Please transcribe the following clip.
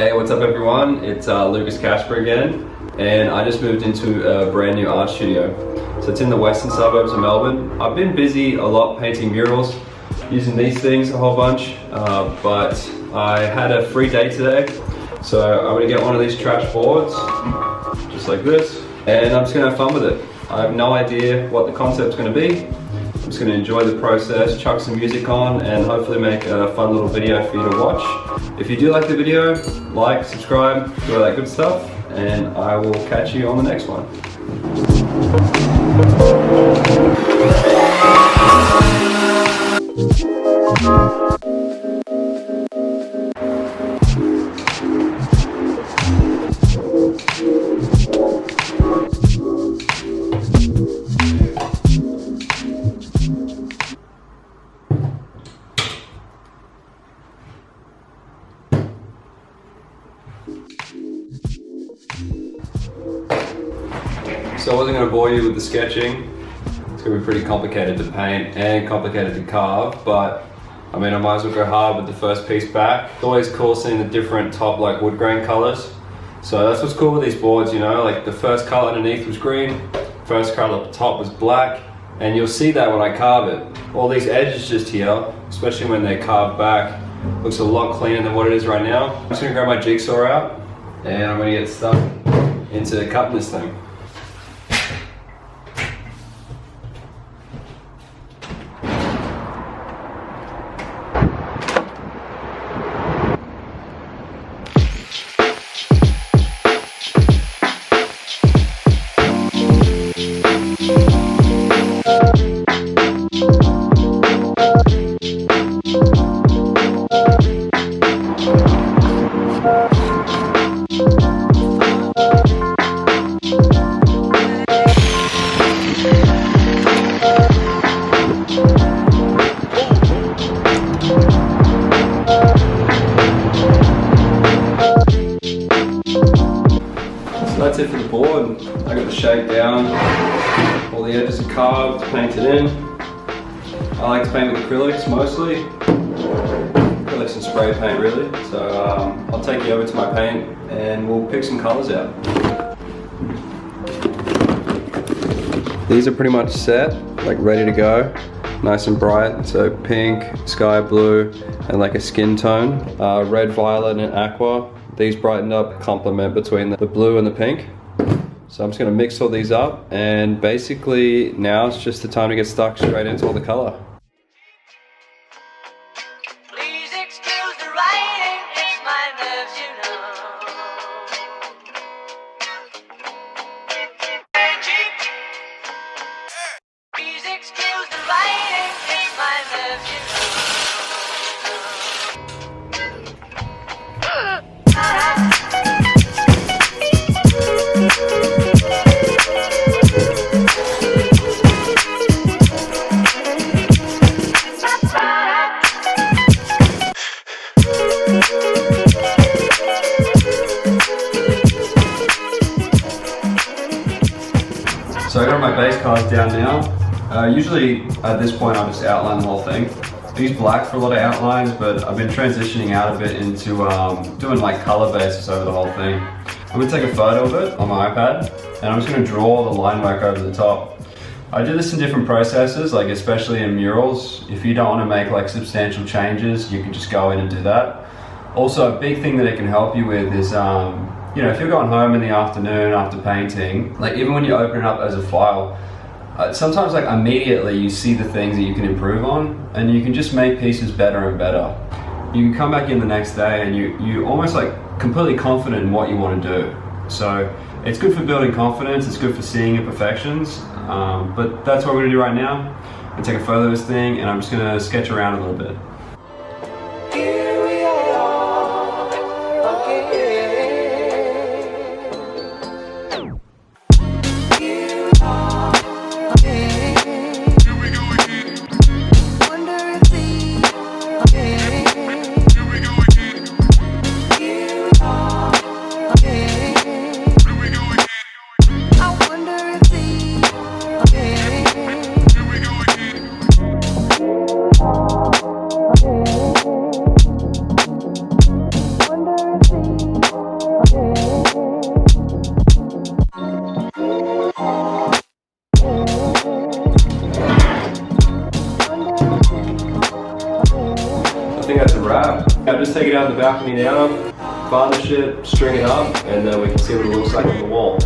Hey, what's up everyone? It's Lukas Kasper again, and I just moved into a brand new art studio. So it's in the Western Suburbs of Melbourne. I've been busy a lot painting murals, using these things a whole bunch, but I had a free day today, so I'm gonna get one of these trash boards, just like this, and I'm just gonna have fun with it. I have no idea what the concept's gonna be. I'm just gonna enjoy the process, chuck some music on, and hopefully make a fun little video for you to watch. If you do like the video, like, subscribe, do all that good stuff, and I will catch you on the next one. So I wasn't going to bore you with the sketching. It's going to be pretty complicated to paint and complicated to carve, but I mean I might as well go hard with the first piece back. It's always cool seeing the different top like wood grain colors. So that's what's cool with these boards, you know, like the first color underneath was green, first color up top was black, and you'll see that when I carve it. All these edges just here, especially when they're carved back, looks a lot cleaner than what it is right now. I'm just going to grab my jigsaw out and I'm going to get stuck into cutting this thing. That's it for the board. I got the shape down, all the edges are carved, painted in. I like to paint with acrylics mostly. Acrylics and spray paint really. So I'll take you over to my paint and we'll pick some colours out. These are pretty much set, like ready to go. Nice and bright, so pink, sky blue, and like a skin tone. Red, violet, and aqua. These brightened up complement between the blue and the pink. So I'm just gonna mix all these up, and basically now it's just the time to get stuck straight into all the color. Please excuse the writing, it's my nerves, you know. Please excuse the writing, it's my nerves, you know. So I got my base colors down now. Usually at this point I'll just outline the whole thing. I use black for a lot of outlines, but I've been transitioning out of it into doing like color bases over the whole thing. I'm gonna take a photo of it on my iPad, and I'm just gonna draw the line work over the top. I do this in different processes, like especially in murals. If you don't want to make like substantial changes, you can just go in and do that. Also, a big thing that it can help you with is you know, if you're going home in the afternoon after painting, like even when you open it up as a file, sometimes like immediately you see the things that you can improve on, and you can just make pieces better and better. You can come back in the next day and you're almost like completely confident in what you want to do. So it's good for building confidence, it's good for seeing imperfections, but that's what we're going to do right now. I'm going to take a photo of this thing and I'm just going to sketch around a little bit. just take it out on the balcony now, varnish it, string it up, and then we can see what it looks like on the wall.